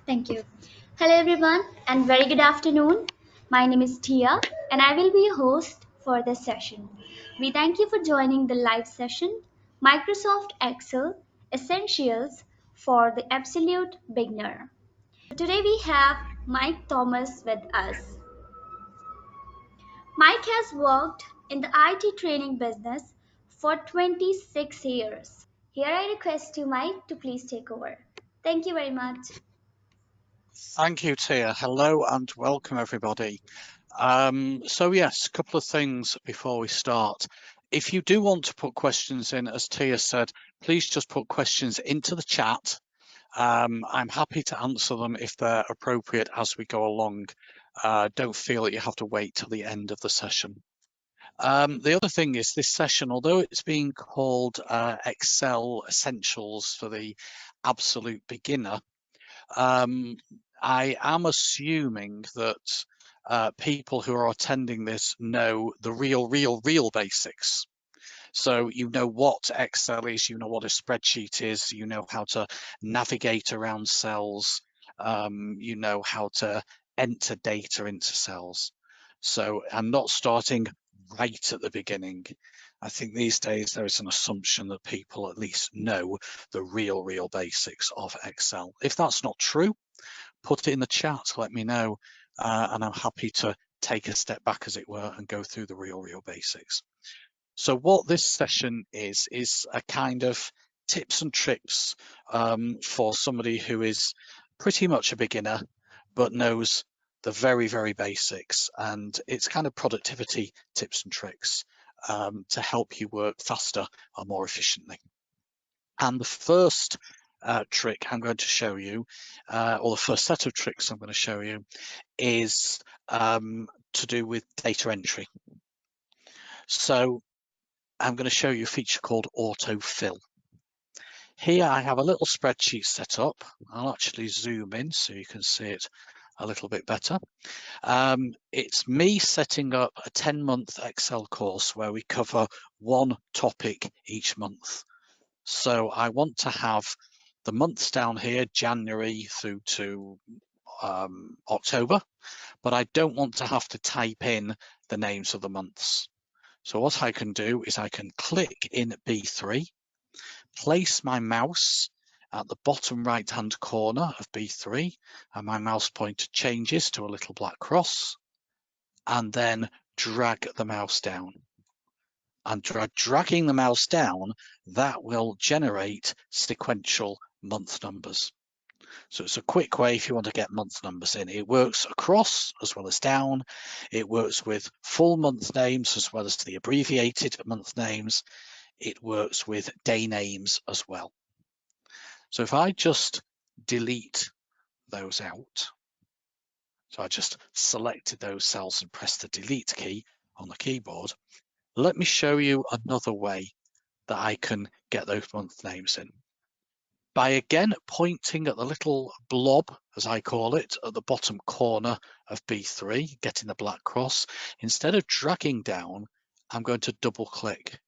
Thank you. Hello, everyone, and very good afternoon. My name is Tia, and I will be your host for this session. We thank you for joining the live session Microsoft Excel Essentials for the Absolute Beginner. So, today we have Mike Thomas with us. Mike has worked in the IT training business for 26 years. Here I request you, Mike, to please take over. Thank you very much. Thank you, Tia. Hello and welcome, everybody. So yes, a couple of things before we start. If you do want to put questions in, as Tia said, please just put questions into the chat. I'm happy to answer them if they're appropriate as we go along. Don't feel that you have to wait till the end of the session. The other thing is this session, although it's being called Excel Essentials for the Absolute Beginner, I am assuming that people who are attending this know the real basics. So you know what Excel is, you know what a spreadsheet is, you know how to navigate around cells, you know how to enter data into cells. So I'm not starting right at the beginning. I think these days there is an assumption that people at least know the real basics of Excel. If that's not true, put it in the chat, let me know, and I'm happy to take a step back, as it were, and go through the real basics. So what this session is a kind of tips and tricks for somebody who is pretty much a beginner, but knows the very basics, and it's kind of productivity tips and tricks to help you work faster and more efficiently. And the first trick I'm going to show you, or the first set of tricks I'm going to show you, is to do with data entry. So I'm going to show you a feature called autofill. Here I have a little spreadsheet set up. I'll actually zoom in so you can see it a little bit better. It's me setting up a 10-month Excel course where we cover one topic each month. So I want to have the months down here, January through to October, but I don't want to have to type in the names of the months. So what I can do is I can click in B3, place my mouse at the bottom right hand corner of B3, and my mouse pointer changes to a little black cross, and then drag the mouse down. And dragging the mouse down, that will generate sequential month numbers. So it's a quick way if you want to get month numbers in. It works across as well as down. It works with full month names as well as the abbreviated month names. It works with day names as well. So if I just delete those out, so I just selected those cells and pressed the delete key on the keyboard, let me show you another way that I can get those month names in. By again pointing at the little blob, as I call it, at the bottom corner of B3, getting the black cross, instead of dragging down, I'm going to double click.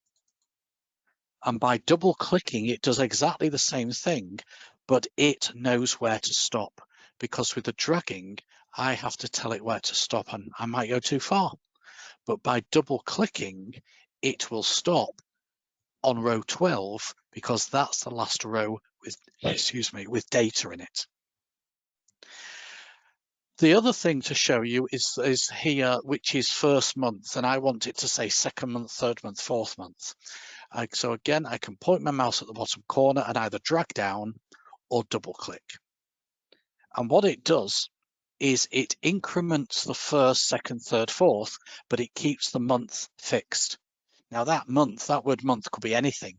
And by double clicking, it does exactly the same thing, but it knows where to stop, because with the dragging, I have to tell it where to stop and I might go too far. But by double clicking, it will stop on row 12 because that's the last row with, with data in it. The other thing to show you is here, which is first month, and I want it to say second month, third month, fourth month. So again, I can point my mouse at the bottom corner and either drag down or double click. And what it does is it increments the first, second, third, fourth, but it keeps the month fixed. Now that month, that word month could be anything.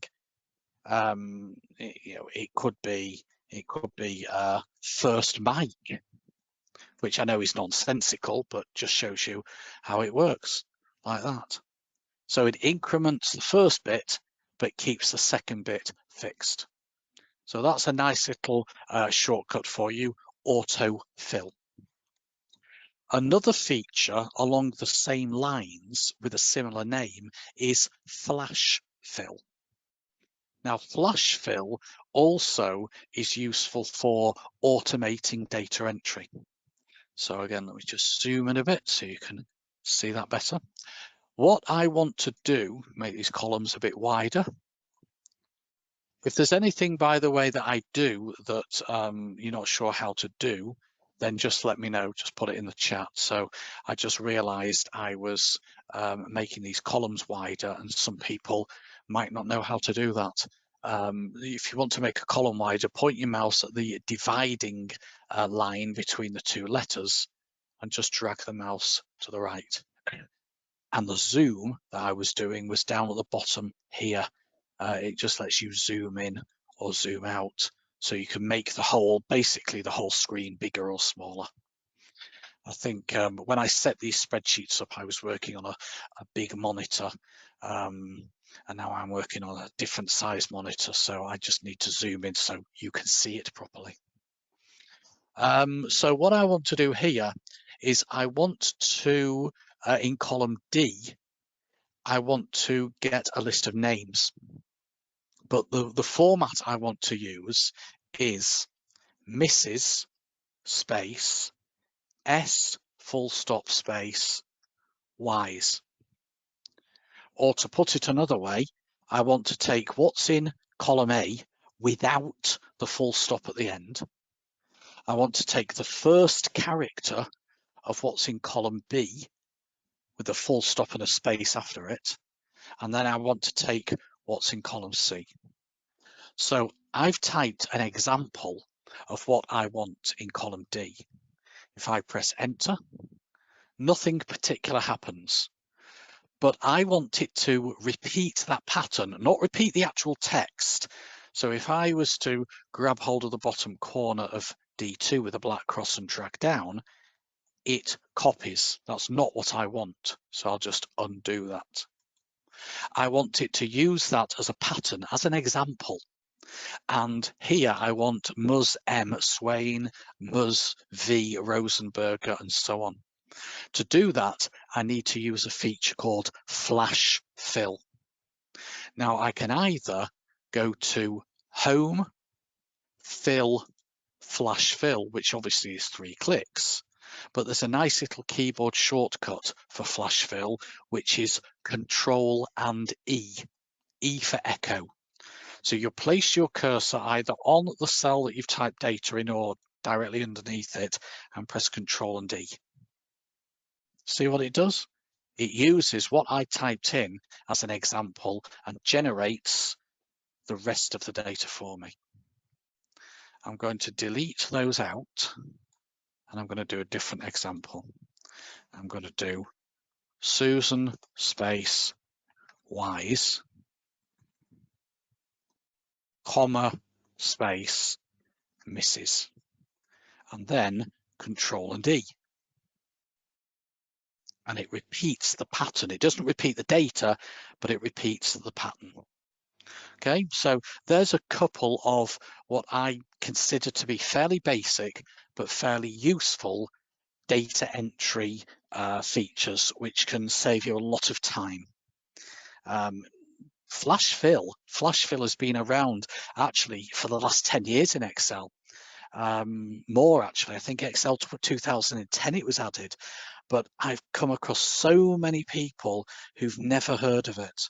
It could be 1st May, which I know is nonsensical, but just shows you how it works like that. So it increments the first bit, but keeps the second bit fixed. So that's a nice little shortcut for you, autofill. Another feature along the same lines with a similar name is flash fill. Now, flash fill also is useful for automating data entry. So again, let me just zoom in a bit so you can see that better. What I want to do, make these columns a bit wider. If there's anything, by the way, that I do that you're not sure how to do, then just let me know, just put it in the chat. So I just realized I was making these columns wider and some people might not know how to do that. If you want to make a column wider, point your mouse at the dividing line between the two letters and just drag the mouse to the right. And the zoom that I was doing was down at the bottom here. It just lets you zoom in or zoom out, so you can make the whole, basically the whole screen bigger or smaller. I think when I set these spreadsheets up, I was working on a big monitor, and now I'm working on a different size monitor, so I just need to zoom in so you can see it properly. So what I want to do here is I want to, in column D, I want to get a list of names. But the format I want to use is Mrs. space S full stop space Y's. Or to put it another way, I want to take what's in column A without the full stop at the end. I want to take the first character of what's in column B with a full stop and a space after it. And then I want to take what's in column C. So I've typed an example of what I want in column D. If I press enter, nothing particular happens, but I want it to repeat that pattern, not repeat the actual text. So if I was to grab hold of the bottom corner of D2 with a black cross and drag down, it copies. That's not what I want. So I'll just undo that. I want it to use that as a pattern, as an example. And here I want Ms. M. Swain, Ms. V. Rosenberger, and so on. To do that, I need to use a feature called Flash Fill. Now I can either go to Home, Fill, Flash Fill, which obviously is 3 clicks, but there's a nice little keyboard shortcut for Flash Fill, which is Control and E, E for Echo. So you'll place your cursor either on the cell that you've typed data in or directly underneath it and press Control and D. See what it does? It uses what I typed in as an example and generates the rest of the data for me. I'm going to delete those out and I'm going to do a different example. I'm going to do Susan space Wise, comma, space, Mrs. And then Control and D. And it repeats the pattern. It doesn't repeat the data, but it repeats the pattern. Okay, so there's a couple of what I consider to be fairly basic, but fairly useful data entry features, which can save you a lot of time. Flash fill has been around actually for the last 10 years in Excel. More actually, I think Excel 2010 it was added, but I've come across so many people who've never heard of it.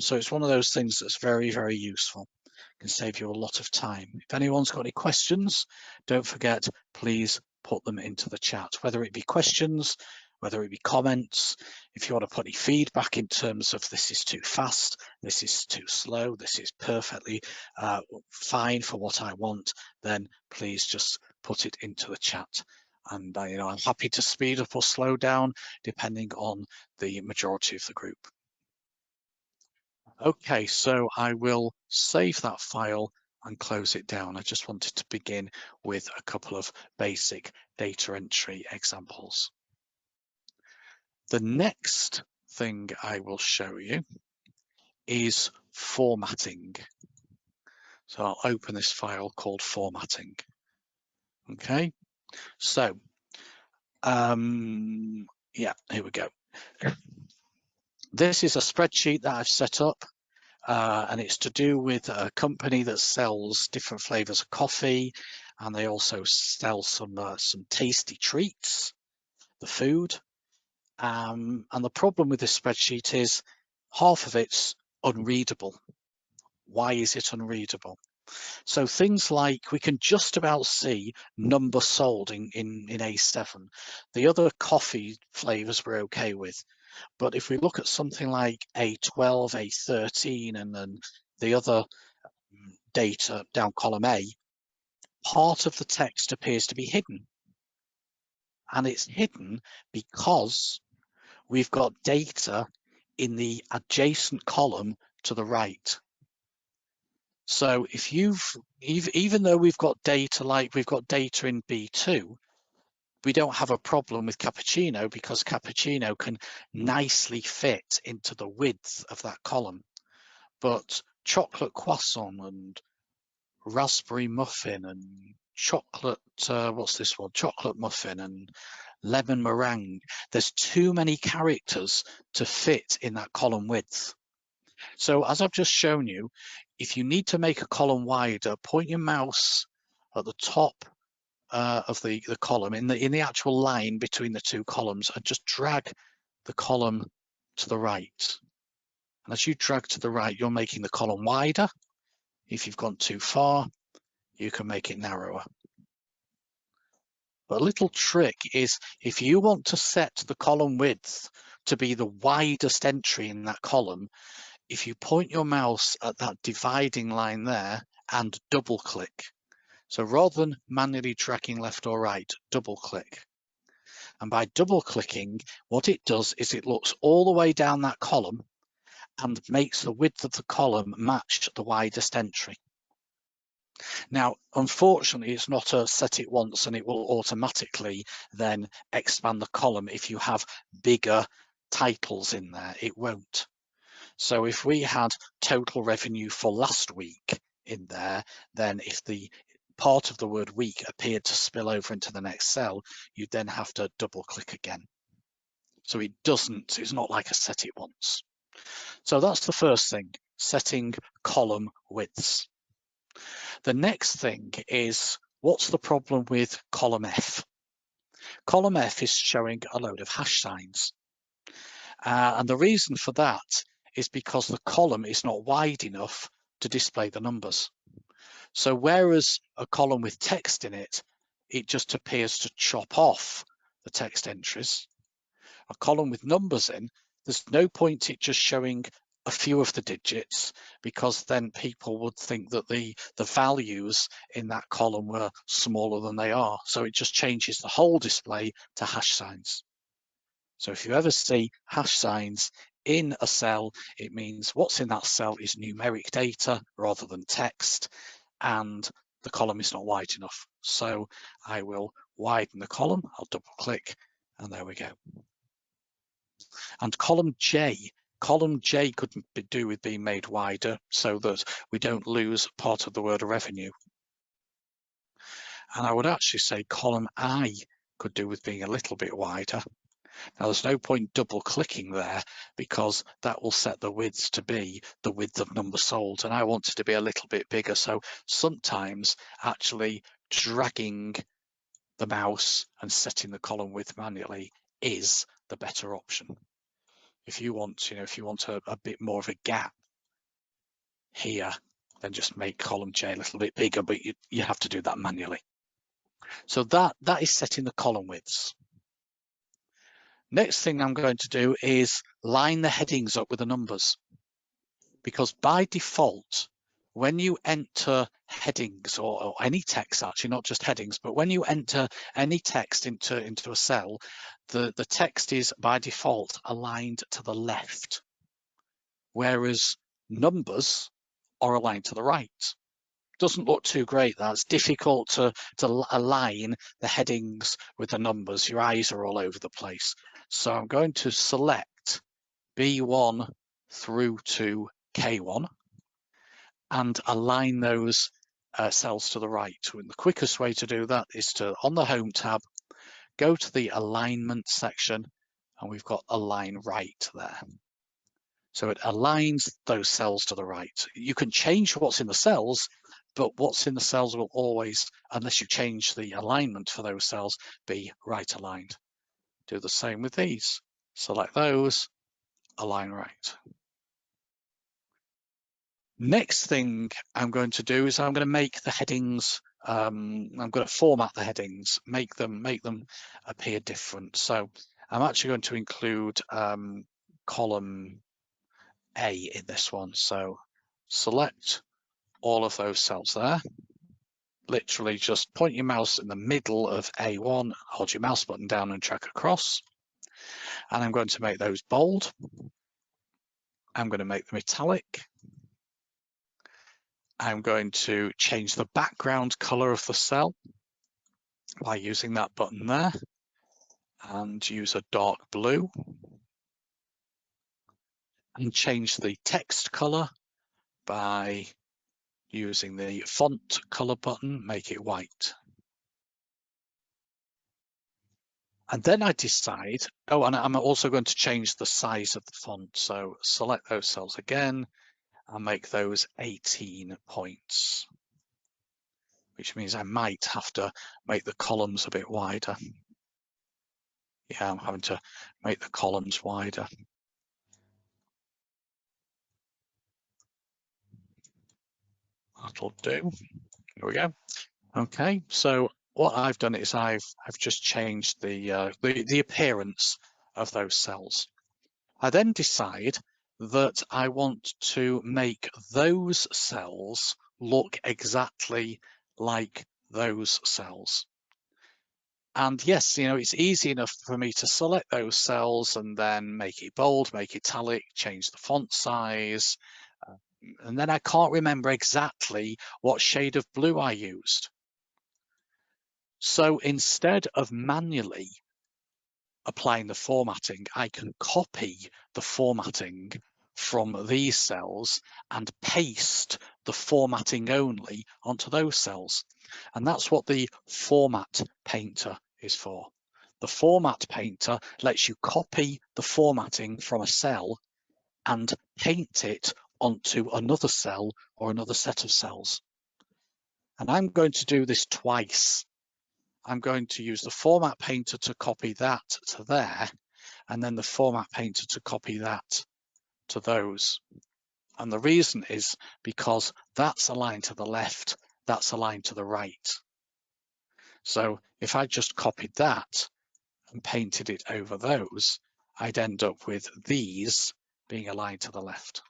So it's one of those things that's very, very useful. Can save you a lot of time. If anyone's got any questions, don't forget, please put them into the chat, whether it be questions, whether it be comments. If you want to put any feedback in terms of this is too fast, this is too slow, this is perfectly fine for what I want, then please just put it into the chat. And I'm happy to speed up or slow down depending on the majority of the group. Okay, so I will save that file and close it down. I just wanted to begin with a couple of basic data entry examples. The next thing I will show you is formatting. So I'll open this file called formatting. Okay, so yeah, here we go. This is a spreadsheet that I've set up. and it's to do with a company that sells different flavors of coffee, and they also sell some tasty treats, the food. And the problem with this spreadsheet is half of it's unreadable. Why is it unreadable? So things like we can just about see number sold in A7. The other coffee flavors we're okay with. But if we look at something like A12, A13, and then the other data down column A, part of the text appears to be hidden. And it's hidden because we've got data in the adjacent column to the right. So if even though we've got data like we've got data in B2, we don't have a problem with cappuccino because cappuccino can nicely fit into the width of that column. But chocolate croissant and raspberry muffin and chocolate, what's this one? Chocolate muffin and lemon meringue. There's too many characters to fit in that column width. So as I've just shown you, if you need to make a column wider, point your mouse at the top of the column in the actual line between the two columns and just drag the column to the right. And as you drag to the right, you're making the column wider. If you've gone too far, you can make it narrower. But a little trick is if you want to set the column width to be the widest entry in that column, if you point your mouse at that dividing line there and double click. So rather than manually dragging left or right, double click. And by double clicking, what it does is it looks all the way down that column and makes the width of the column match the widest entry. Now, unfortunately, it's not a set it once and it will automatically then expand the column if you have bigger titles in there. It won't. So if we had total revenue for last week in there, then if the part of the word week appeared to spill over into the next cell, you'd then have to double click again. So it's not like a set it once. So that's the first thing, setting column widths. The next thing is, what's the problem with column F? Column F is showing a load of hash signs. And the reason for that is because the column is not wide enough to display the numbers. So whereas a column with text in it, it just appears to chop off the text entries. A column with numbers in, there's no point it just showing a few of the digits, because then people would think that the values in that column were smaller than they are. So it just changes the whole display to hash signs. So if you ever see hash signs in a cell, it means what's in that cell is numeric data rather than text, and the column is not wide enough. So I will widen the column, I'll double click, and there we go. And column J could do with being made wider so that we don't lose part of the word revenue. And I would actually say column I could do with being a little bit wider. Now there's no point double clicking there because that will set the widths to be the width of number sold, and I want it to be a little bit bigger. So sometimes actually dragging the mouse and setting the column width manually is the better option. If you want, a bit more of a gap here, then just make column J a little bit bigger, but you have to do that manually. So that is setting the column widths. Next thing I'm going to do is line the headings up with the numbers, because by default, when you enter headings or any text, actually not just headings, but when you enter any text into a cell, the text is by default aligned to the left, whereas numbers are aligned to the right. Doesn't look too great. That's difficult to align the headings with the numbers. Your eyes are all over the place. So I'm going to select B1 through to K1 and align those cells to the right. And the quickest way to do that is to, on the Home tab, go to the Alignment section, and we've got Align Right there. So it aligns those cells to the right. You can change what's in the cells, but what's in the cells will always, unless you change the alignment for those cells, be right aligned. Do the same with these. Select those, align right. Next thing I'm going to do is I'm going to make the headings, I'm going to format the headings, make them appear different. So I'm actually going to include column A in this one. So select all of those cells there. Literally just point your mouse in the middle of A1, hold your mouse button down and drag across. And I'm going to make those bold. I'm going to make them italic. I'm going to change the background color of the cell by using that button there and use a dark blue, and change the text color by using the font color button, make it white. And then I decide, oh, and I'm also going to change the size of the font. So select those cells again and make those 18 points, which means I might have to make the columns a bit wider. Yeah, I'm having to make the columns wider. That'll do. Here we go. Okay, so what I've done is I've just changed the appearance of those cells. I then decide that I want to make those cells look exactly like those cells. And yes, you know, it's easy enough for me to select those cells and then make it bold, make it italic, change the font size, and then I can't remember exactly what shade of blue I used. So instead of manually applying the formatting, I can copy the formatting from these cells and paste the formatting only onto those cells. And that's what the format painter is for. The format painter lets you copy the formatting from a cell and paint it onto another cell or another set of cells. And I'm going to do this twice. I'm going to use the format painter to copy that to there, and then the format painter to copy that to those. And the reason is because that's aligned to the left, that's aligned to the right. So if I just copied that and painted it over those, I'd end up with these being aligned to the left.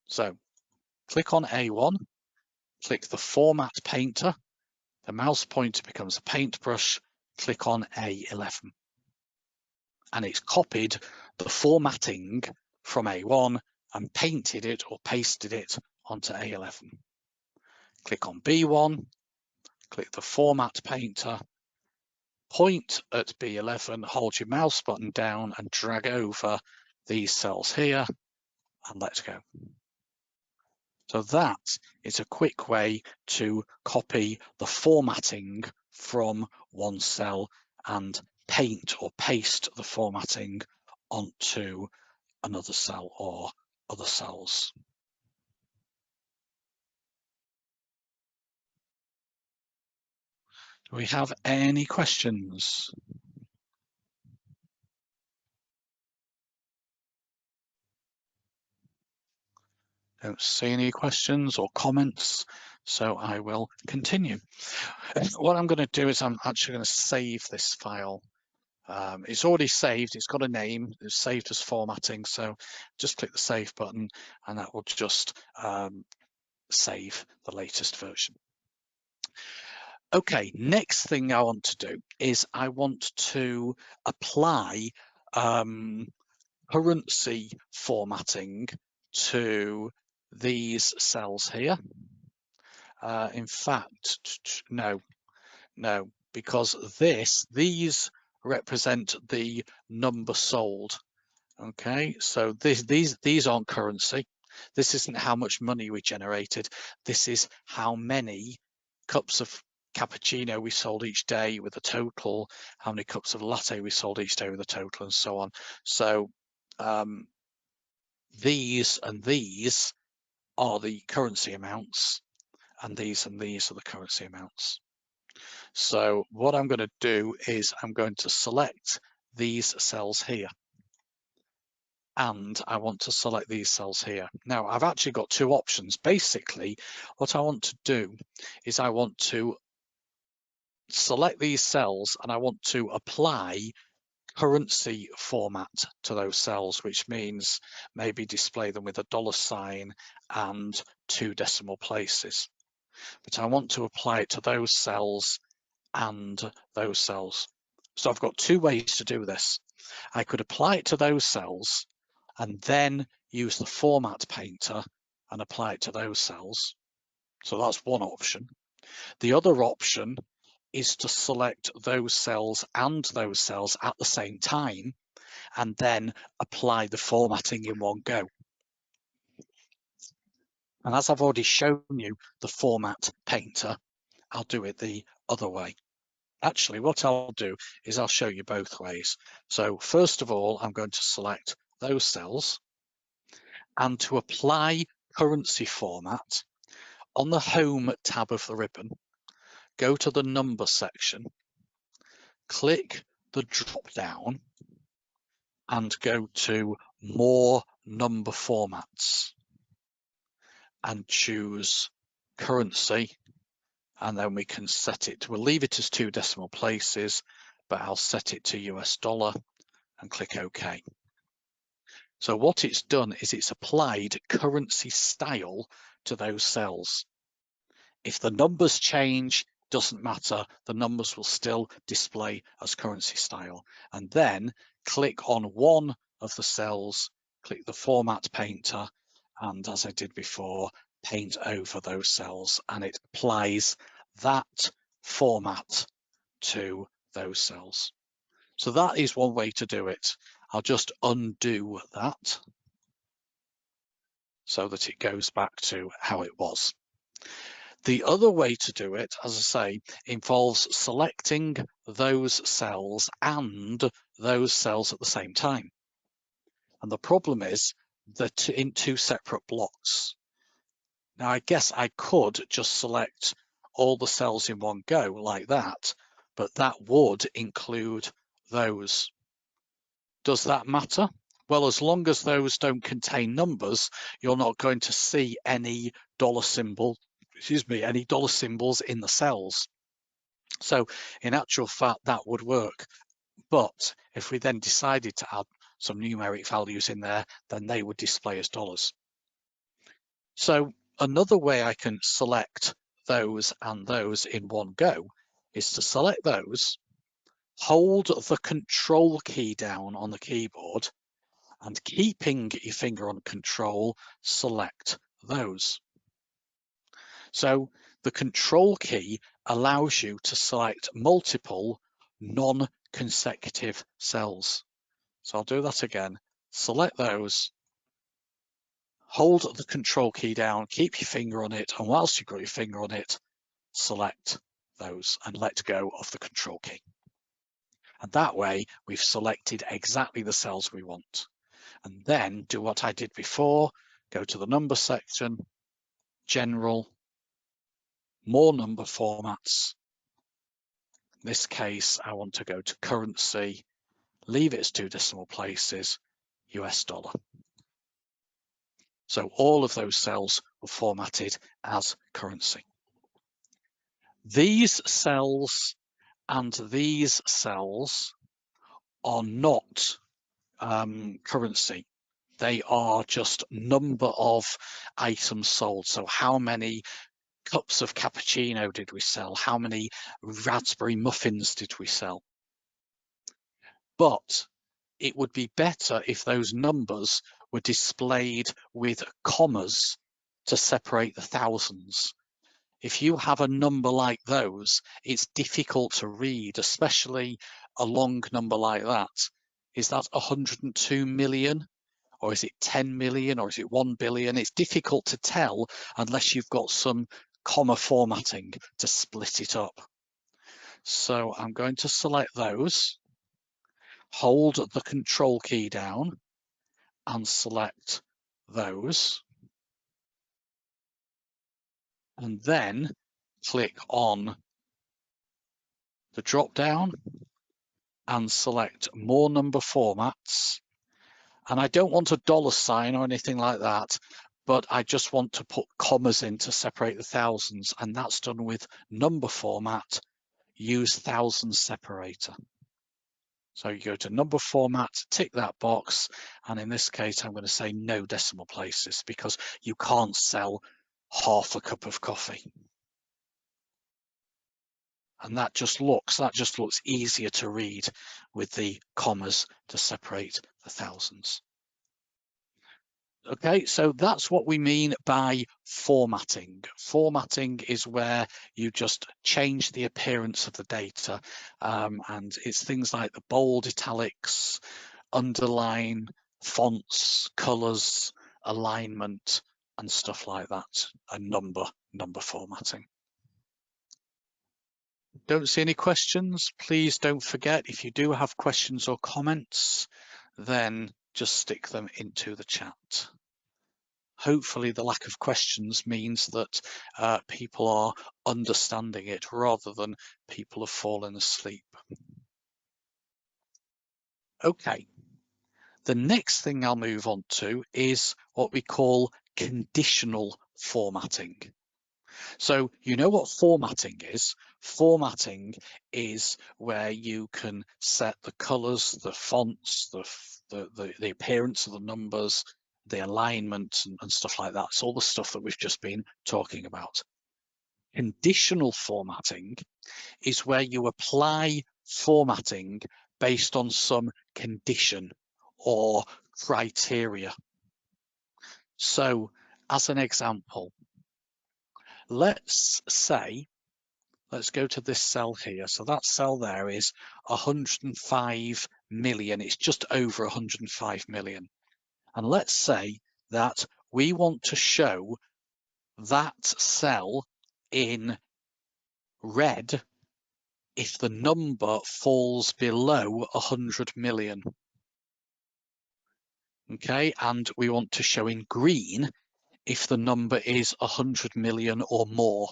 So click on A1, click the format painter, the mouse pointer becomes a paintbrush, click on A11. And it's copied the formatting from A1 and painted it or pasted it onto A11. Click on B1, click the format painter, point at B11, hold your mouse button down and drag over these cells here and let's go. So that is a quick way to copy the formatting from one cell and paint or paste the formatting onto another cell or other cells. Do we have any questions? Don't see any questions or comments, so I will continue. What I'm going to do is I'm actually going to save this file. It's already saved, it's got a name, it's saved as formatting, so just click the save button and that will just save the latest version. Okay, next thing I want to do is I want to apply currency formatting to these cells here. In fact, no, because these represent the number sold. Okay, so these aren't currency. This isn't how much money we generated. This is how many cups of cappuccino we sold each day with a total, how many cups of latte we sold each day with a total, and so on. So these and these are the currency amounts, and these are the currency amounts. So what I'm going to do is I'm going to select these cells here, and I want to select these cells here. Now I've actually got two options. Basically, what I want to do is I want to select these cells and I want to apply currency format to those cells, which means maybe display them with a $sign and 2 decimal places. But I want to apply it to those cells and those cells. So I've got two ways to do this. I could apply it to those cells and then use the format painter and apply it to those cells. So that's one option. The other option is to select those cells and those cells at the same time and then apply the formatting in one go. And as I've already shown you the format painter, I'll do it the other way. Actually, what I'll do is I'll show you both ways. So first of all, I'm going to select those cells, and to apply currency format, on the Home tab of the ribbon, go to the number section, click the drop down and go to more number formats and choose currency, and then we can set it, we'll leave it as 2 decimal places, but I'll set it to US dollar and click OK. So what it's done is it's applied currency style to those cells. If the numbers change, doesn't matter, the numbers will still display as currency style. And then click on one of the cells, click the format painter, and as I did before, paint over those cells, and it applies that format to those cells. So that is one way to do it. I'll just undo that so that it goes back to how it was. The other way to do it, as I say, involves selecting those cells and those cells at the same time. And the problem is that in 2 separate blocks. Now, I guess I could just select all the cells in one go like that, but that would include those. Does that matter? Well, as long as those don't contain numbers, you're not going to see any dollar symbol, any dollar symbols in the cells. So in actual fact, that would work. But if we then decided to add some numeric values in there, then they would display as dollars. So another way I can select those and those in one go is to select those, hold the control key down on the keyboard, and keeping your finger on control, select those. So the control key allows you to select multiple non-consecutive cells. So I'll do that again. Select those, hold the control key down, keep your finger on it, and whilst you've got your finger on it, select those and let go of the control key. And that way we've selected exactly the cells we want. And then do what I did before, go to the number section, general, more number formats. In this case, I want to go to currency, leave it as 2 decimal places, US dollar. So all of those cells were formatted as currency. These cells and these cells are not currency. They are just number of items sold. So how many cups of cappuccino did we sell? How many raspberry muffins did we sell? But it would be better if those numbers were displayed with commas to separate the thousands. If you have a number like those, it's difficult to read, especially a long number like that. Is that 102 million? Or is it 10 million? Or is it 1 billion? It's difficult to tell unless you've got some comma formatting to split it up. So I'm going to select those, hold the control key down and select those, and then click on the drop down and select more number formats. And I don't want a $sign or anything like that, but I just want to put commas in to separate the thousands, and that's done with number format, use thousands separator. So you go to number format, tick that box, and in this case I'm going to say no decimal places because you can't sell half a cup of coffee. And that just looks easier to read with the commas to separate the thousands. Okay, so that's what we mean by formatting. Formatting is where you just change the appearance of the data, and it's things like the bold, italics, underline, fonts, colors, alignment, and stuff like that, and number formatting. Don't see any questions. Please don't forget, if you do have questions or comments, then just stick them into the chat. Hopefully the lack of questions means that people are understanding it rather than people have fallen asleep. Okay, the next thing I'll move on to is what we call conditional formatting. So you know what formatting is? Formatting is where you can set the colors, the fonts, the appearance of the numbers, the alignment and stuff like that. It's all the stuff that we've just been talking about. Conditional formatting is where you apply formatting based on some condition or criteria. So as an example, let's go to this cell here. So that cell there is 105 million. It's just over 105 million. And let's say that we want to show that cell in red if the number falls below 100 million. Okay, and we want to show in green if the number is 100 million or more.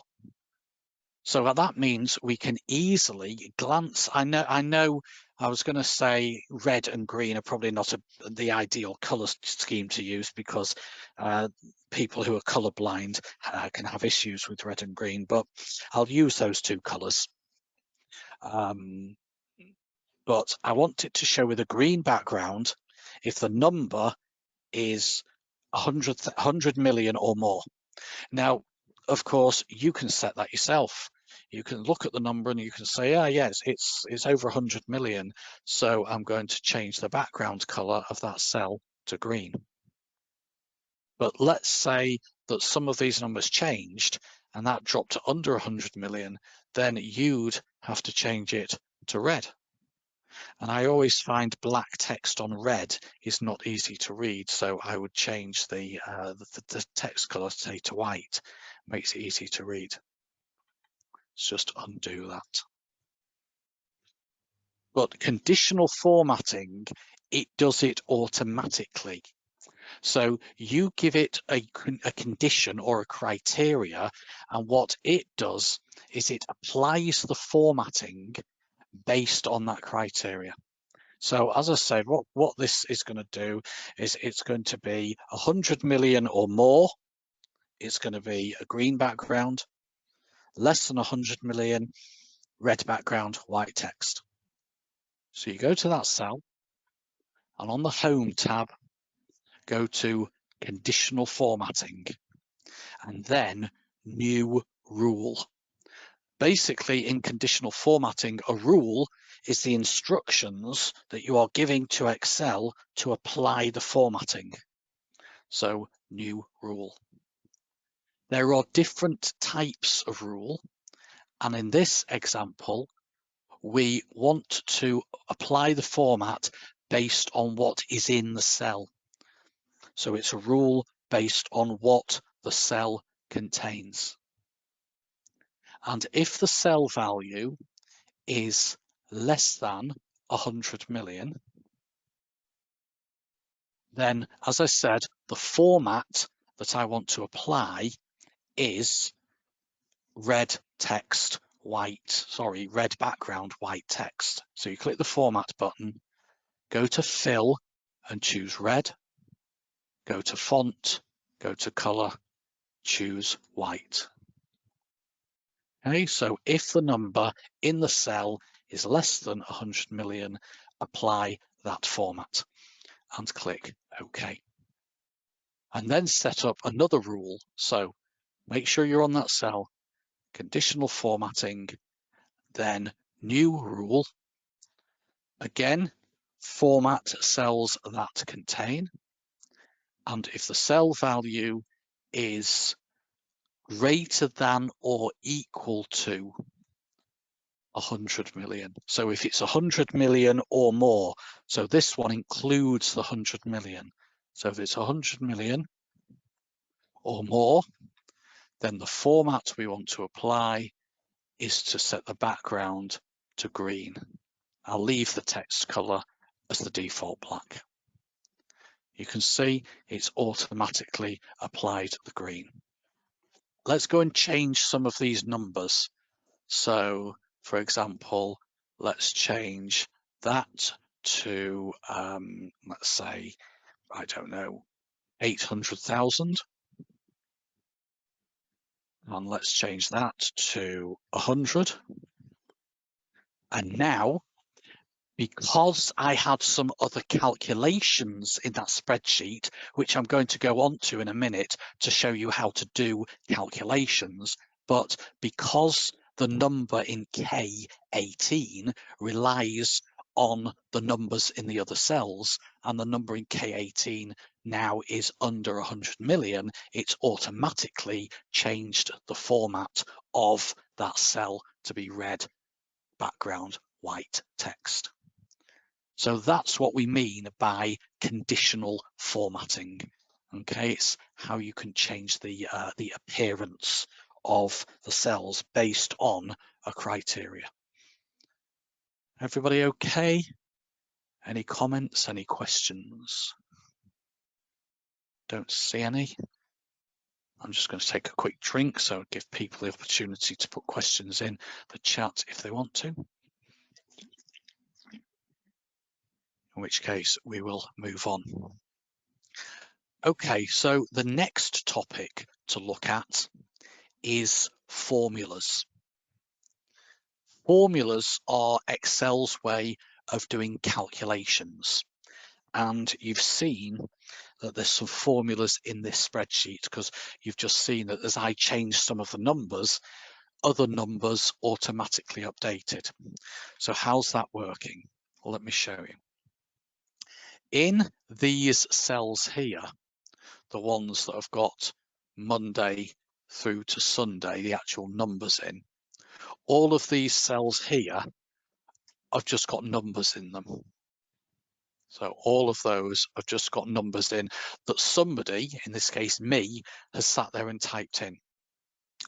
So that means we can easily glance. I know I was going to say red and green are probably not the ideal color scheme to use because people who are colorblind can have issues with red and green, but I'll use those two colors. But I want it to show with a green background if the number is 100 million or more. Now, of course, you can set that yourself. You can look at the number and you can say, yes, it's over 100 million. So I'm going to change the background color of that cell to green. But let's say that some of these numbers changed and that dropped to under 100 million, then you'd have to change it to red. And I always find black text on red is not easy to read, so I would change the text color, say, to white. Makes it easy to read. Let's just undo that. But conditional formatting, it does it automatically. So you give it a condition or a criteria, and what it does is it applies the formatting based on that criteria. So as I said, what this is going to do is it's going to be 100 million or more. It's going to be a green background, less than 100 million, red background, white text. So you go to that cell and on the Home tab, go to Conditional Formatting and then New Rule. Basically, in conditional formatting, a rule is the instructions that you are giving to Excel to apply the formatting. So, new rule. There are different types of rule, and in this example, we want to apply the format based on what is in the cell. So it's a rule based on what the cell contains. And if the cell value is less than 100 million, then, as I said, the format that I want to apply is red background, white text. So you click the format button, go to fill and choose red, go to font, go to color, choose white. Okay, so if the number in the cell is less than 100 million, apply that format and click OK. And then set up another rule. So make sure you're on that cell, conditional formatting, then new rule. Again, format cells that contain, and if the cell value is greater than or equal to 100 million. So if it's 100 million or more, so this one includes the 100 million. So if it's 100 million or more, then the format we want to apply is to set the background to green. I'll leave the text color as the default black. You can see it's automatically applied the green. Let's go and change some of these numbers. So, for example, let's change that to, let's say, I don't know, 800,000. And let's change that to 100. And now, because I had some other calculations in that spreadsheet, which I'm going to go on to in a minute to show you how to do calculations, but because the number in K18 relies on the numbers in the other cells, and the number in K18 now is under 100 million, it's automatically changed the format of that cell to be red background white text. So that's what we mean by conditional formatting. Okay, it's how you can change the appearance of the cells based on a criteria. Everybody okay? Any comments, any questions? Don't see any. I'm just going to take a quick drink, so give people the opportunity to put questions in the chat if they want to. In which case we will move on. Okay, so the next topic to look at is formulas. Formulas are Excel's way of doing calculations. And you've seen that there's some formulas in this spreadsheet because you've just seen that as I change some of the numbers, other numbers automatically updated. So how's that working? Well, let me show you. In these cells here, the ones that have got Monday through to Sunday, the actual numbers in, all of these cells here have just got numbers in them. So all of those have just got numbers in that somebody, in this case me, has sat there and typed in.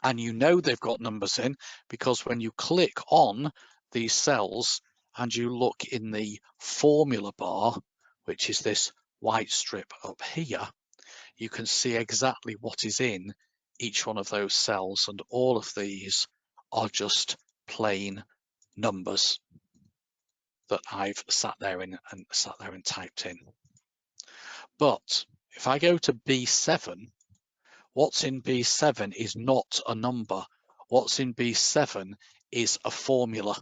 And you know they've got numbers in because when you click on these cells and you look in the formula bar, which is this white strip up here, you can see exactly what is in each one of those cells, and all of these are just plain numbers that I've sat there and typed in. But if I go to B7, what's in B7 is not a number. What's in B7 is a formula.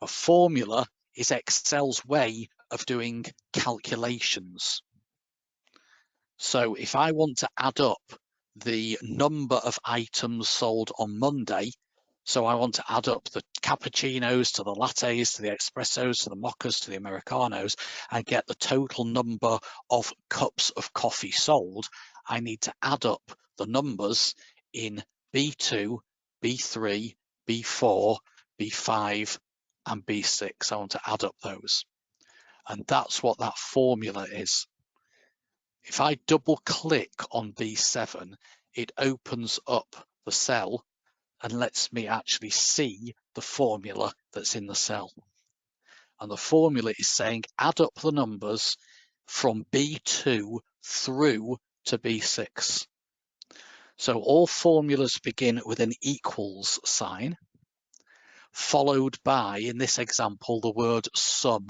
A formula is Excel's way of doing calculations. So if I want to add up the number of items sold on Monday, so I want to add up the cappuccinos to the lattes, to the espressos, to the mochas, to the Americanos, and get the total number of cups of coffee sold, I need to add up the numbers in B2, B3, B4, B5, and B6. I want to add up those. And that's what that formula is. If I double click on B7, it opens up the cell and lets me actually see the formula that's in the cell. And the formula is saying add up the numbers from B2 through to B6. So all formulas begin with an equals sign, followed by, in this example, the word sum.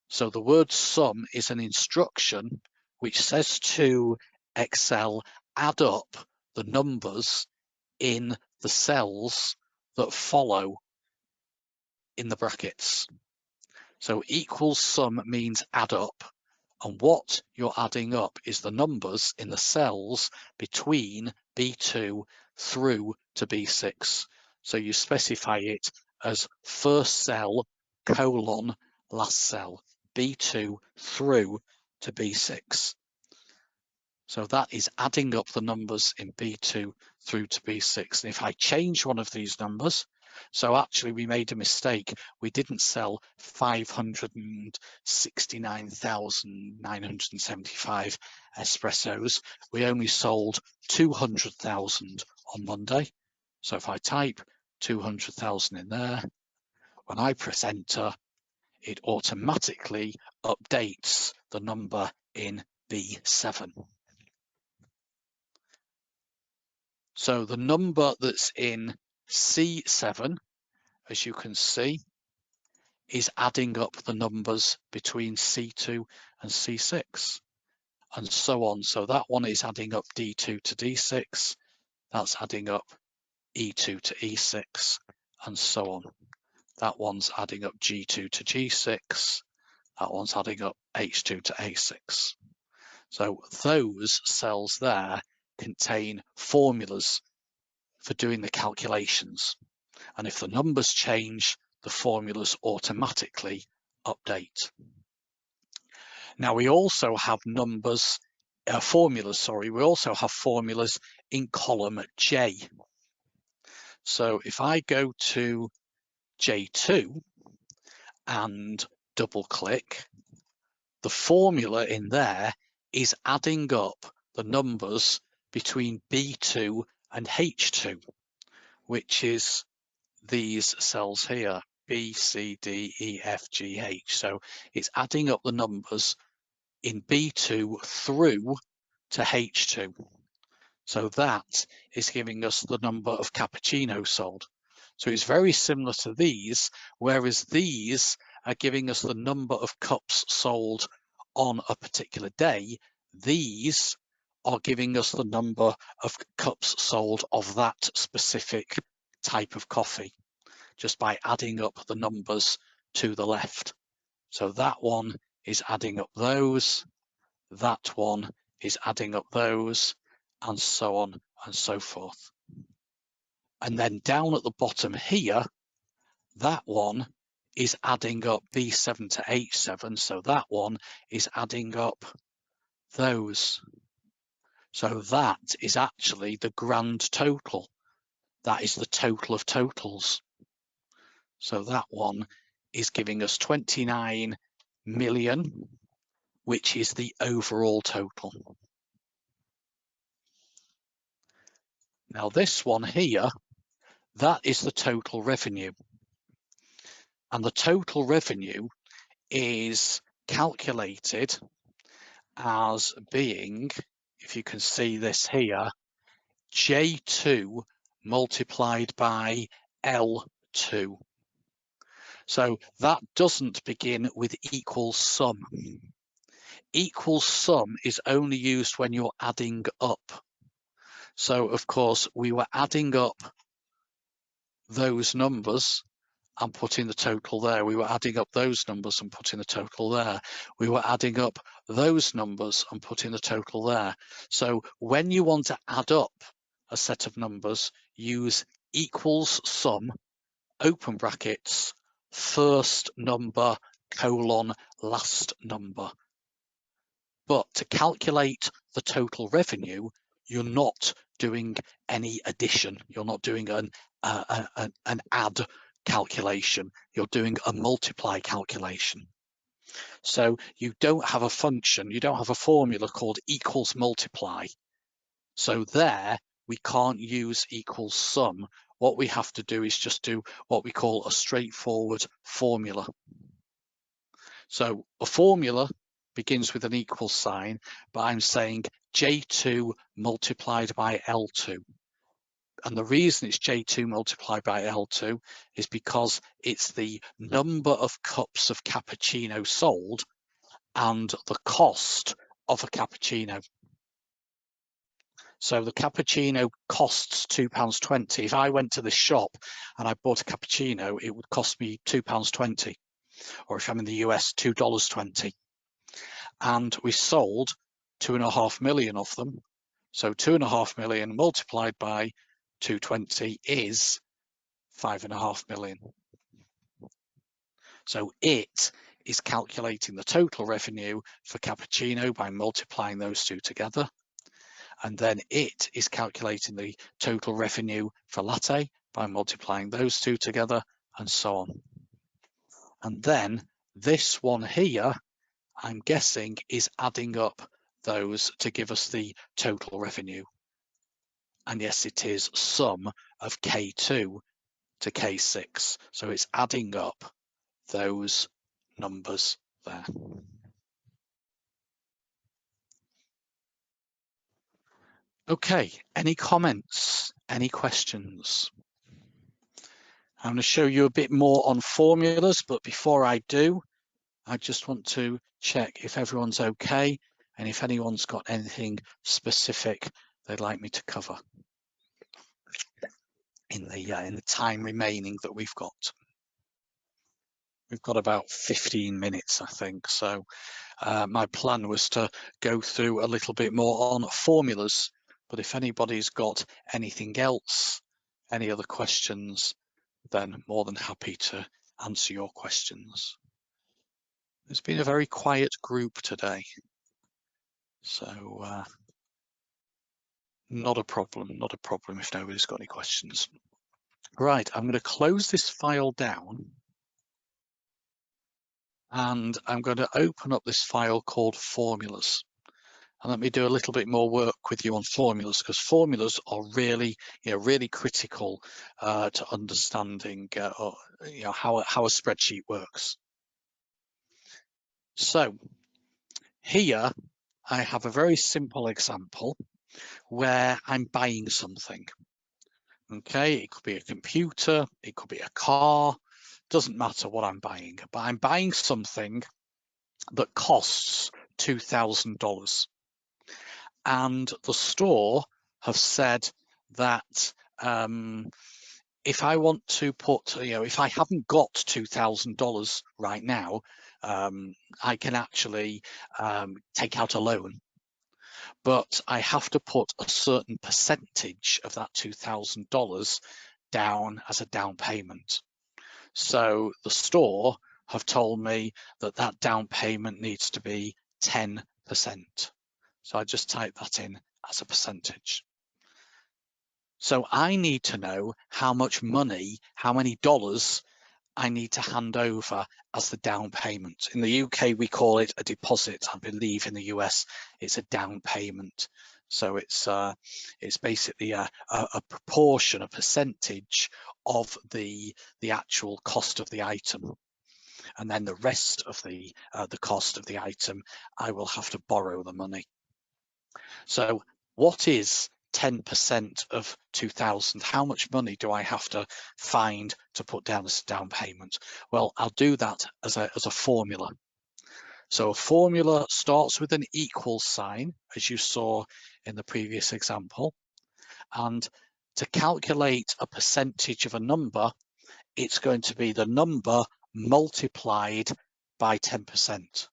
So the word sum is an instruction which says to Excel, add up the numbers in the cells that follow in the brackets. So equals sum means add up, and what you're adding up is the numbers in the cells between B2 through to B6. So you specify it as first cell, colon, last cell, B2 through to B6. So that is adding up the numbers in B2 through to B6. And if I change one of these numbers, so actually we made a mistake. We didn't sell 569,975 espressos. We only sold 200,000 on Monday. So if I type 200,000 in there, when I press enter, it automatically updates the number in B7. So the number that's in C7, as you can see, is adding up the numbers between C2 and C6, and so on. So that one is adding up D2 to D6, that's adding up E2 to E6, and so on. That one's adding up G2 to G6, that one's adding up H2 to A6. So those cells there contain formulas for doing the calculations. And if the numbers change, the formulas automatically update. Now we also have formulas, we also have formulas in column J. So if I go to J2 and double click, the formula in there is adding up the numbers between B2 and H2, which is these cells here, B, C, D, E, F, G, H. So it's adding up the numbers in B2 through to H2. So that is giving us the number of cappuccinos sold. So it's very similar to these, whereas these are giving us the number of cups sold on a particular day. These are giving us the number of cups sold of that specific type of coffee, just by adding up the numbers to the left. So that one is adding up those, that one is adding up those, and so on and so forth. And then down at the bottom here, that one is adding up B7 to H7, so that one is adding up those. So that is actually the grand total. That is the total of totals. So that one is giving us 29 million, which is the overall total. Now this one here, that is the total revenue. And the total revenue is calculated as being, if you can see this here, J2 multiplied by L2. So that doesn't begin with equals sum. Equals sum is only used when you're adding up. So of course we were adding up those numbers and putting the total there. We were adding up those numbers and putting the total there. We were adding up those numbers and putting the total there. So when you want to add up a set of numbers, use equals sum, open brackets, first number, colon, last number. But to calculate the total revenue, you're not doing any addition. You're not doing an add calculation. You're doing a multiply calculation. So you don't have a function, you don't have a formula called equals multiply. So there we can't use equals sum. What we have to do is just do what we call a straightforward formula. So a formula begins with an equal sign, but I'm saying J2 multiplied by L2. And the reason it's J2 multiplied by L2 is because it's the number of cups of cappuccino sold and the cost of a cappuccino. So the cappuccino costs £2.20. If I went to the shop and I bought a cappuccino, it would cost me £2.20. Or if I'm in the US, $2.20. And we sold 2.5 million of them. So 2.5 million multiplied by 220 is 5.5 million. So it is calculating the total revenue for cappuccino by multiplying those two together. And then it is calculating the total revenue for latte by multiplying those two together, and so on. And then this one here, I'm guessing, is adding up those to give us the total revenue. And yes, it is sum of K2 to K6. So it's adding up those numbers there. Okay, any comments, any questions? I'm going to show you a bit more on formulas, but before I do, I just want to check if everyone's okay and if anyone's got anything specific they'd like me to cover in the time remaining that we've got. We've got about 15 minutes, I think. So my plan was to go through a little bit more on formulas, but if anybody's got anything else, any other questions, then more than happy to answer your questions. It's been a very quiet group today, so not a problem if nobody's got any questions. Right, I'm going to close this file down and I'm going to open up this file called formulas. And let me do a little bit more work with you on formulas, because formulas are really, really critical to understanding, how a spreadsheet works. So here I have a very simple example where I'm buying something. Okay, it could be a computer, it could be a car, doesn't matter what I'm buying, but I'm buying something that costs $2,000. And the store have said that if I want to put, if I haven't got $2,000 right now, I can actually take out a loan. But I have to put a certain percentage of that $2,000 down as a down payment. So the store have told me that that down payment needs to be 10%. So I just type that in as a percentage. So I need to know how much money, how many dollars I need to hand over as the down payment. In the UK, we call it a deposit. I believe in the US, it's a down payment. So it's basically a proportion, a percentage of the actual cost of the item. And then the rest of the cost of the item, I will have to borrow the money. So what is 10% of 2,000? How much money do I have to find to put down as a down payment? Well, I'll do that as a formula. So a formula starts with an equal sign, as you saw in the previous example. And to calculate a percentage of a number, it's going to be the number multiplied by 10%.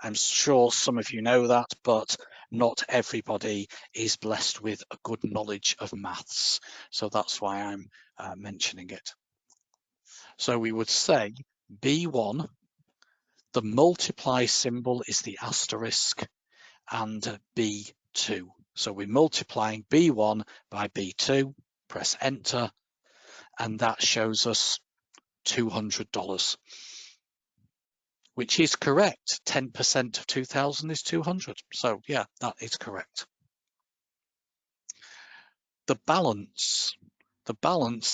I'm sure some of you know that, but not everybody is blessed with a good knowledge of maths. So that's why I'm mentioning it. So we would say B1, the multiply symbol is the asterisk, and B2. So we're multiplying B1 by B2, press enter, and that shows us $200. Which is correct. 10% of 2,000 is 200. So yeah, that is correct. The balance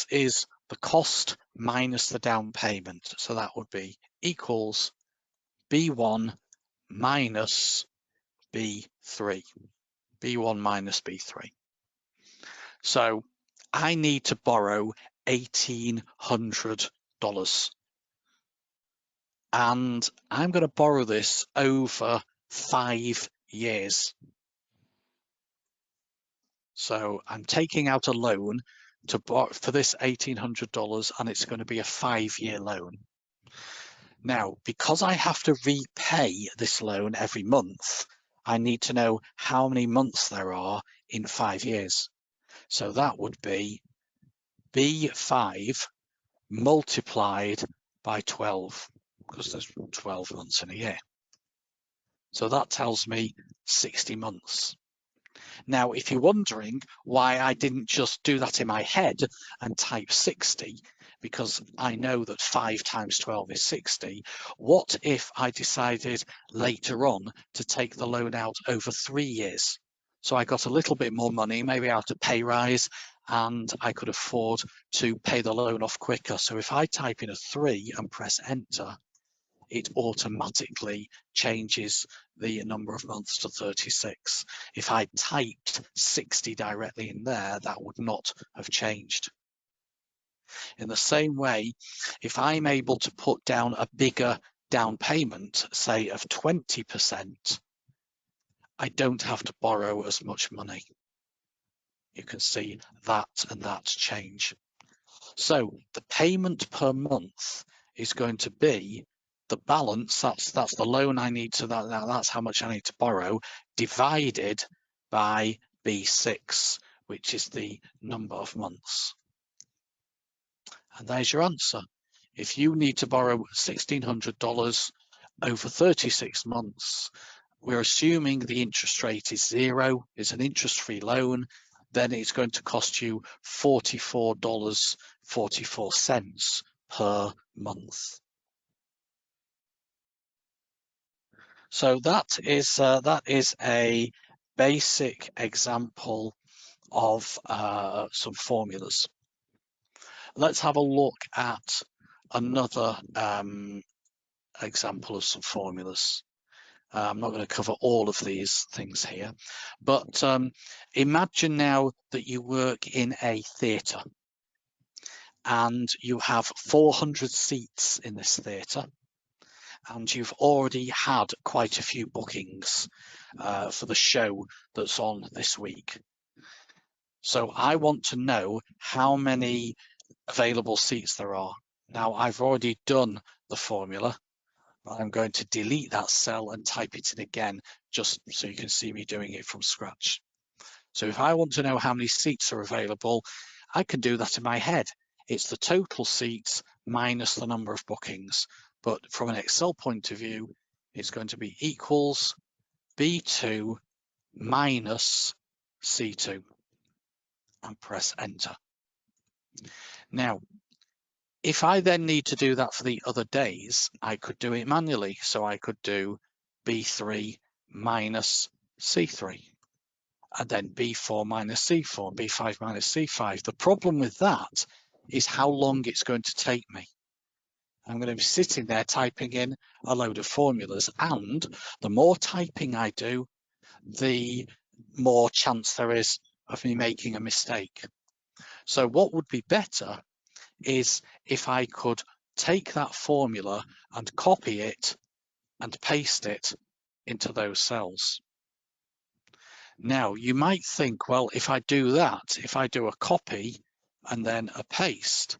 is the cost minus the down payment. So that would be equals B1 minus B3. B1 minus B3. So I need to borrow $1,800. And I'm going to borrow this over 5 years. So I'm taking out a loan to borrow for this $1,800, and it's going to be a 5-year loan. Now, because I have to repay this loan every month, I need to know how many months there are in 5 years. So that would be B5 multiplied by 12, because there's 12 months in a year. So that tells me 60 months. Now, if you're wondering why I didn't just do that in my head and type 60, because I know that 5 times 12 is 60, what if I decided later on to take the loan out over 3 years? So I got a little bit more money, maybe I had a pay rise, and I could afford to pay the loan off quicker. So if I type in a 3 and press enter, it automatically changes the number of months to 36. If I typed 60 directly in there, that would not have changed. In the same way, if I'm able to put down a bigger down payment, say of 20%, I don't have to borrow as much money. You can see that and that change. So the payment per month is going to be the balance, that's the loan I need to, that's how much I need to borrow, divided by B6, which is the number of months. And there's your answer. If you need to borrow $1,600 over 36 months, we're assuming the interest rate is 0, it's an interest-free loan, then it's going to cost you $44.44 per month. So that is a basic example of some formulas. Let's have a look at another example of some formulas. I'm not going to cover all of these things here, but imagine now that you work in a theatre and you have 400 seats in this theatre, and you've already had quite a few bookings for the show that's on this week. So I want to know how many available seats there are. Now, I've already done the formula, but I'm going to delete that cell and type it in again, just so you can see me doing it from scratch. So if I want to know how many seats are available, I can do that in my head. It's the total seats minus the number of bookings. But from an Excel point of view, it's going to be equals B2 minus C2, and press enter. Now, if I then need to do that for the other days, I could do it manually. So I could do B3 minus C3, and then B4 minus C4, and B5 minus C5. The problem with that is how long it's going to take me. I'm going to be sitting there typing in a load of formulas, and the more typing I do, the more chance there is of me making a mistake. So what would be better is if I could take that formula and copy it and paste it into those cells. Now, you might think, well, if I do that, if I do a copy and then a paste,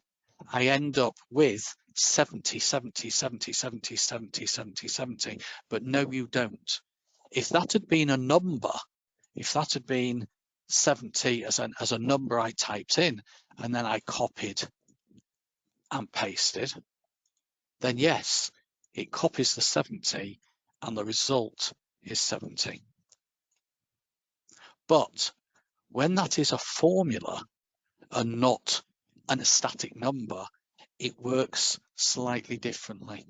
I end up with 70, 70, 70, 70, 70, 70, 70, but no, you don't. If that had been a number, if that had been 70 as a number I typed in, and then I copied and pasted, then yes, it copies the 70 and the result is 70. But when that is a formula and not a static number, it works slightly differently.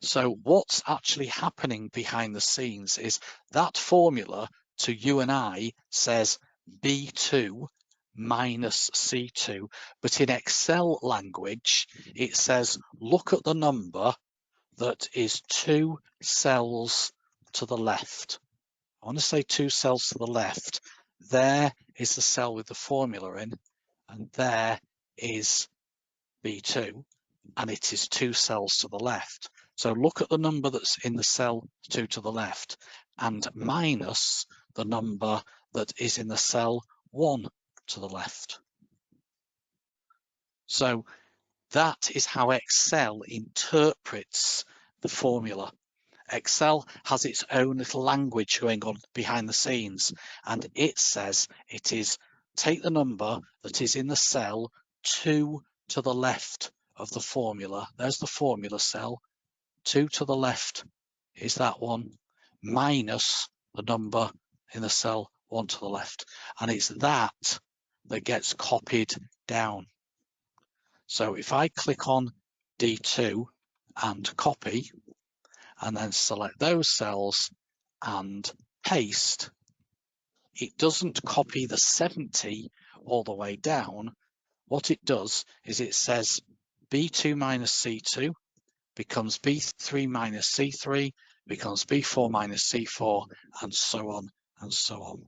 So what's actually happening behind the scenes is that formula to you and I says B2 minus C2, but in Excel language, it says, look at the number that is 2 cells to the left. I want to say 2 cells to the left. There is the cell with the formula in, and there is B2, and it is 2 cells to the left. So look at the number that's in the cell 2 to the left and minus the number that is in the cell 1 to the left. So that is how Excel interprets the formula. Excel has its own little language going on behind the scenes, and it says it is take the number that is in the cell 2 to the left of the formula. There's the formula cell. 2 to the left is that one, minus the number in the cell 1 to the left. And it's that that gets copied down. So if I click on D2 and copy, and then select those cells and paste, it doesn't copy the 70 all the way down. What it does is it says B2 minus C2 becomes B3 minus C3, becomes B4 minus C4, and so on and so on.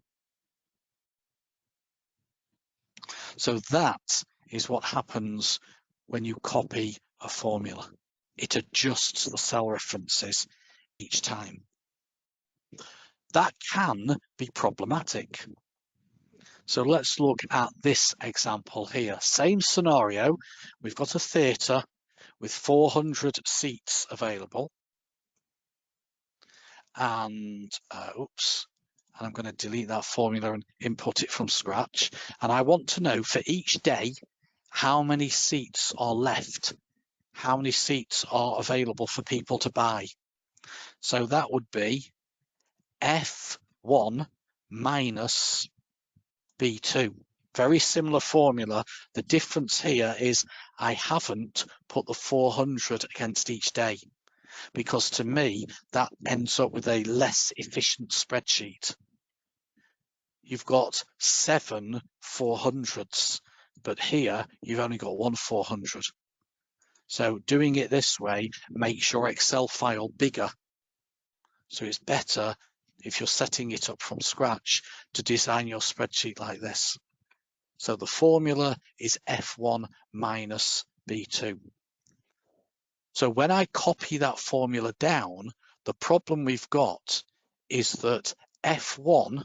So that is what happens when you copy a formula. It adjusts the cell references each time. That can be problematic. So let's look at this example here. Same scenario. We've got a theatre with 400 seats available. And oops, and I'm going to delete that formula and input it from scratch. And I want to know for each day how many seats are left, how many seats are available for people to buy. So that would be F1 minus B2. Very similar formula. The difference here is I haven't put the 400 against each day, because to me that ends up with a less efficient spreadsheet. You've got 7 400s, but here you've only got 1 400. So doing it this way makes your Excel file bigger. So it's better if you're setting it up from scratch to design your spreadsheet like this. So the formula is F1 minus B2. So when I copy that formula down, the problem we've got is that F1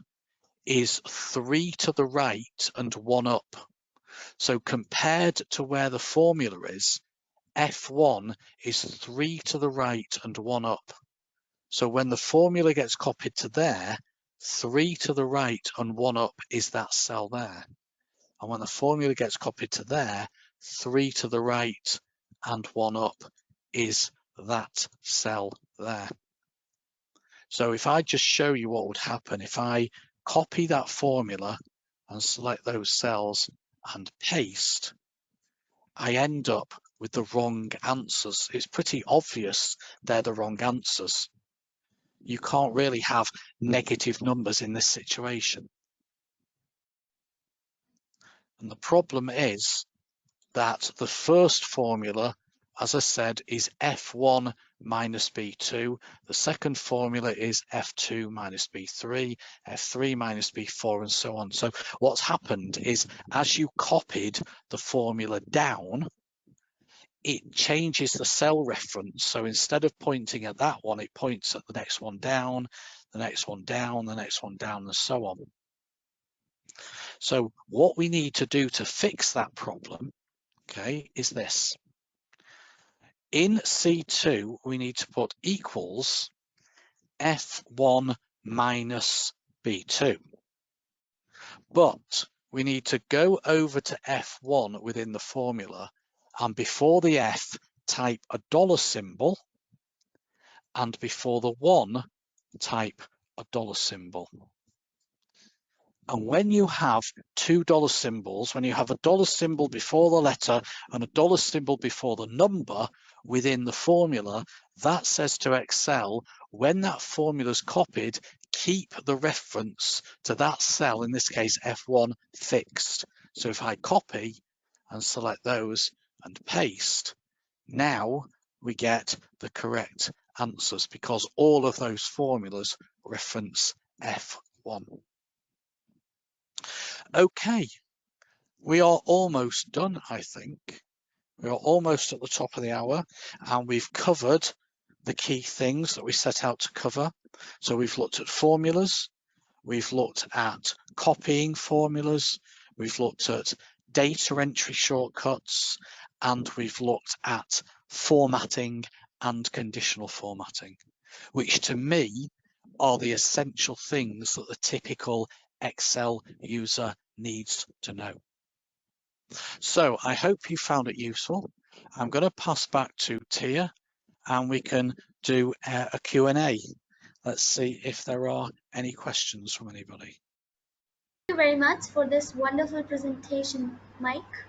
is 3 to the right and 1 up. So compared to where the formula is, F1 is 3 to the right and 1 up. So when the formula gets copied to there, 3 to the right and 1 up is that cell there. And when the formula gets copied to there, 3 to the right and 1 up is that cell there. So if I just show you what would happen, if I copy that formula and select those cells and paste, I end up with the wrong answers. It's pretty obvious they're the wrong answers. You can't really have negative numbers in this situation. And the problem is that the first formula, as I said, is F1 minus B2. The second formula is F2 minus B3, F3 minus B4, and so on. So what's happened is as you copied the formula down, it changes the cell reference. So instead of pointing at that one, it points at the next one down, the next one down, the next one down, and so on. So what we need to do to fix that problem, okay, is this. In C2, we need to put equals F1 minus B2. But we need to go over to F1 within the formula, and before the F, type a dollar symbol, and before the 1, type a dollar symbol. And when you have $2 symbols, when you have a dollar symbol before the letter and a dollar symbol before the number within the formula, that says to Excel, when that formula is copied, keep the reference to that cell, in this case F1, fixed. So if I copy and select those and paste, now we get the correct answers, because all of those formulas reference F1. Okay, we are almost done, I think. We are almost at the top of the hour, and we've covered the key things that we set out to cover. So we've looked at formulas, we've looked at copying formulas, we've looked at data entry shortcuts, and we've looked at formatting and conditional formatting, which to me are the essential things that the typical Excel user needs to know. So I hope you found it useful. I'm going to pass back to Tia, and we can do a Q&A. Let's see if there are any questions from anybody. Thank you very much for this wonderful presentation, Mike.